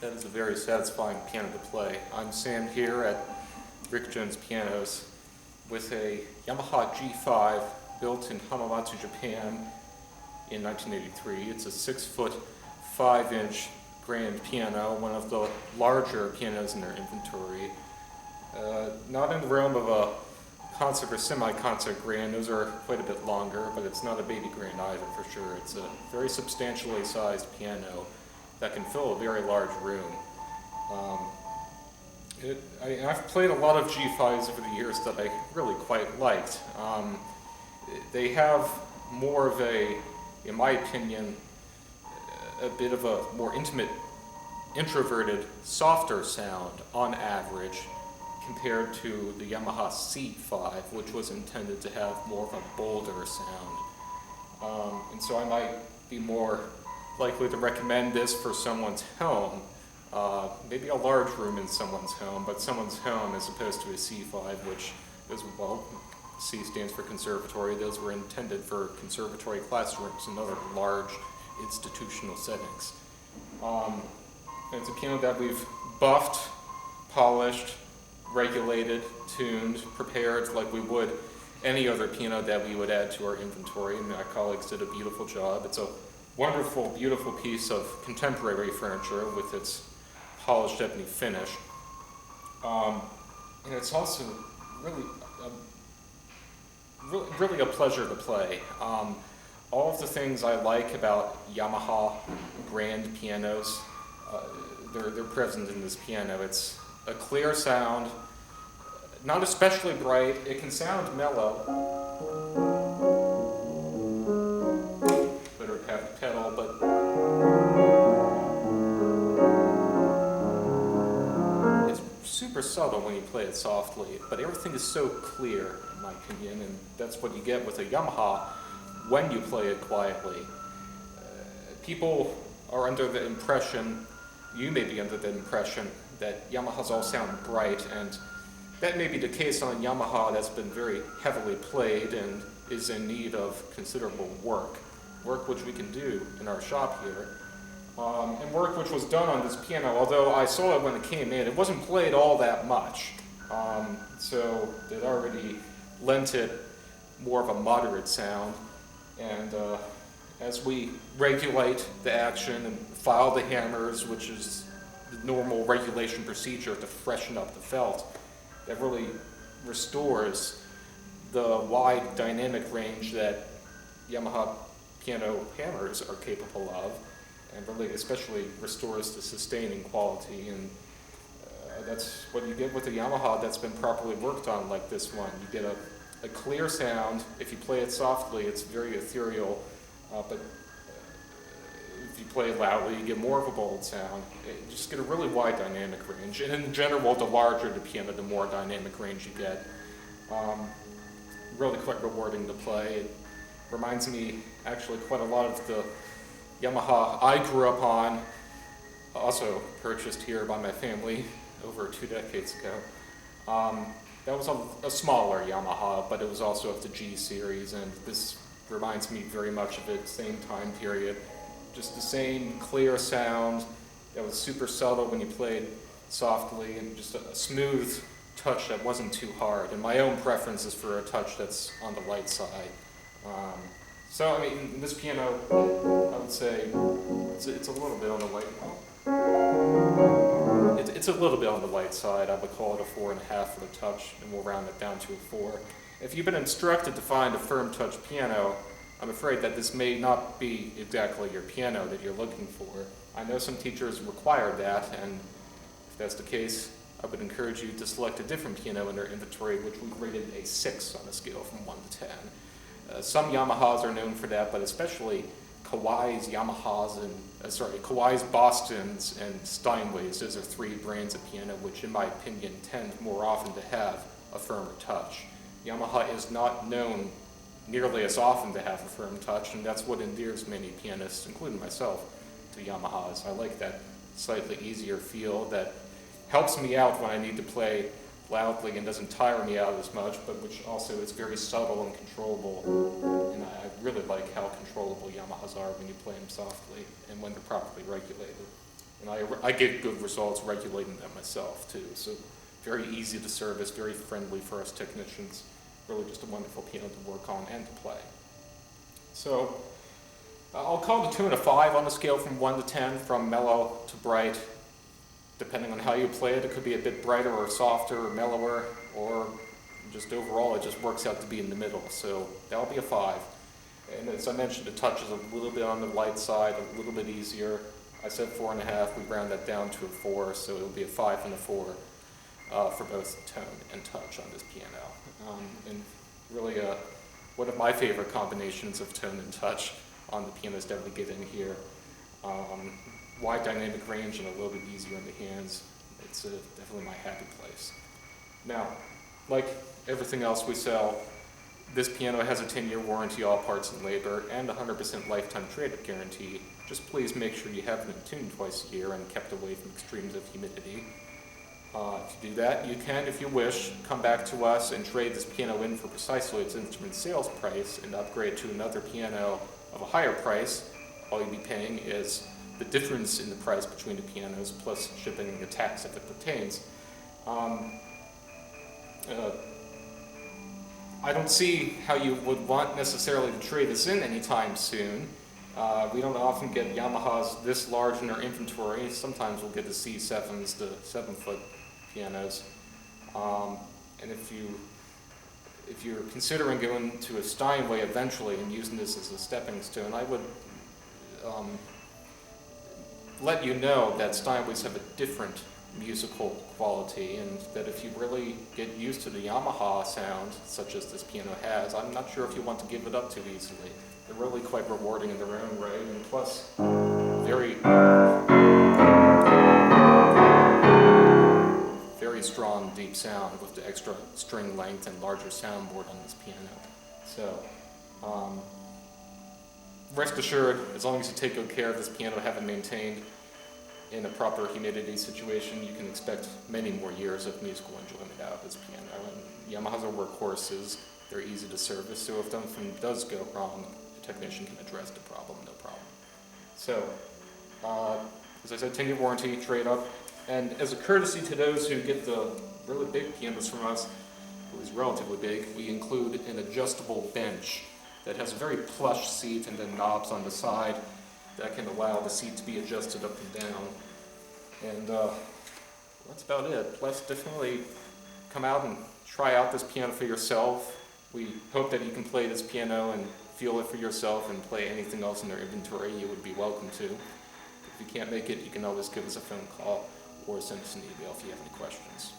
That is a very satisfying piano to play. I'm Sam here at Rick Jones Pianos with a Yamaha G5 built in Hamamatsu, Japan in 1983. It's a 6-foot, 5-inch grand piano, one of the larger pianos in their inventory. Not in the realm of a concert or semi-concert grand, those are quite a bit longer, but it's not a baby grand either for sure. It's a very substantially sized piano that can fill a very large room. I've played a lot of G5s over the years that I really quite liked. They have more of a, in my opinion, a bit of a more intimate, introverted, softer sound on average compared to the Yamaha C5, which was intended to have more of a bolder sound. And so I might be more likely to recommend this for someone's home. Maybe a large room in someone's home, but someone's home as opposed to a C5, which is, well, C stands for conservatory. Those were intended for conservatory classrooms and other large institutional settings. And it's a piano that we've buffed, polished, regulated, tuned, prepared like we would any other piano that we would add to our inventory, and my colleagues did a beautiful job. It's a wonderful, beautiful piece of contemporary furniture with its polished ebony finish. And it's also really a pleasure to play. All of the things I like about Yamaha grand pianos, they're present in this piano. It's a clear sound, not especially bright. It can sound mellow. Better have the pedal, but it's super subtle when you play it softly, but everything is so clear, in my opinion, and that's what you get with a Yamaha when you play it quietly. People are under the impression, you may be under the impression, that Yamahas all sound bright, and that may be the case on a Yamaha that's been very heavily played and is in need of considerable work which we can do in our shop here, and work which was done on this piano. Although I saw it when it came in, it wasn't played all that much, so it already lent it more of a moderate sound. And as we regulate the action and file the hammers, which is the normal regulation procedure to freshen up the felt, that really restores the wide dynamic range that Yamaha piano hammers are capable of, and really especially restores the sustaining quality. And that's what you get with a Yamaha that's been properly worked on like this one. You get a clear sound. If you play it softly, it's very ethereal, but if you play it loudly, you get more of a bold sound. You just get a really wide dynamic range, and in general, the larger the piano, the more dynamic range you get. Really quite rewarding to play. It reminds me actually quite a lot of the Yamaha I grew up on, also purchased here by my family over 2 decades ago. That was a smaller Yamaha, but it was also of the G series, and this reminds me very much of it, same time period. Just the same clear sound that was super subtle when you played softly, and just a smooth touch that wasn't too hard. And my own preference is for a touch that's on the light side. So, I mean, in this piano, I would say it's a little bit on the light. It's a little bit on the light side. I would call it a 4.5 for the touch, and we'll round it down to a 4. If you've been instructed to find a firm touch piano, I'm afraid that this may not be exactly your piano that you're looking for. I know some teachers require that, and if that's the case, I would encourage you to select a different piano in their inventory, which we've rated a 6 on a scale from 1 to 10. Some Yamahas are known for that, but especially Kawai's Bostons, and Steinways. Those are 3 brands of piano which, in my opinion, tend more often to have a firmer touch. Yamaha is not known nearly as often to have a firm touch, and that's what endears many pianists, including myself, to Yamahas. I like that slightly easier feel that helps me out when I need to play loudly and doesn't tire me out as much, but which also is very subtle and controllable. And I really like how controllable Yamahas are when you play them softly and when they're properly regulated. And I get good results regulating them myself too. So very easy to service, very friendly for us technicians. Really just a wonderful piano to work on and to play. So I'll call the tune a 5 on the scale from 1 to 10, from mellow to bright. Depending on how you play it, it could be a bit brighter or softer or mellower, or just overall it just works out to be in the middle. So that'll be a 5. And as I mentioned, the touch is a little bit on the light side, a little bit easier. I said 4.5, we round that down to a 4, so it'll be a 5 and a 4 for both tone and touch on this piano. And really one of my favorite combinations of tone and touch on the pianos that we get in here. Wide dynamic range and a little bit easier in the hands. It's definitely my happy place. Now, like everything else we sell, this piano has a 10-year warranty, all parts and labor, and 100% lifetime trade-up guarantee. Just please make sure you have it tuned twice a year and kept away from extremes of humidity. To do that, you can, if you wish, come back to us and trade this piano in for precisely its instrument sales price and upgrade to another piano of a higher price. All you'll be paying is the difference in the price between the pianos plus shipping and the tax if it pertains. I don't see how you would want necessarily to trade this in anytime soon. We don't often get Yamahas this large in our inventory. Sometimes we'll get the C7s, the 7-foot pianos. And if you're considering going to a Steinway eventually and using this as a stepping stone, I would let you know that Steinways have a different musical quality, and that if you really get used to the Yamaha sound, such as this piano has, I'm not sure if you want to give it up too easily. They're really quite rewarding in their own right, and plus very strong deep sound with the extra string length and larger soundboard on this piano. So rest assured, as long as you take good care of this piano, have it maintained in a proper humidity situation, you can expect many more years of musical enjoyment out of this piano. And Yamaha's are workhorses, they're easy to service, so if something does go wrong, the technician can address the problem, no problem. So, as I said, 10-year warranty, trade up, and as a courtesy to those who get the really big pianos from us, it was relatively big, we include an adjustable bench that has a very plush seat and then knobs on the side that can allow the seat to be adjusted up and down. And that's about it. Let's definitely come out and try out this piano for yourself. We hope that you can play this piano and feel it for yourself and play anything else in their inventory. You would be welcome to. If you can't make it, you can always give us a phone call or send us an email if you have any questions.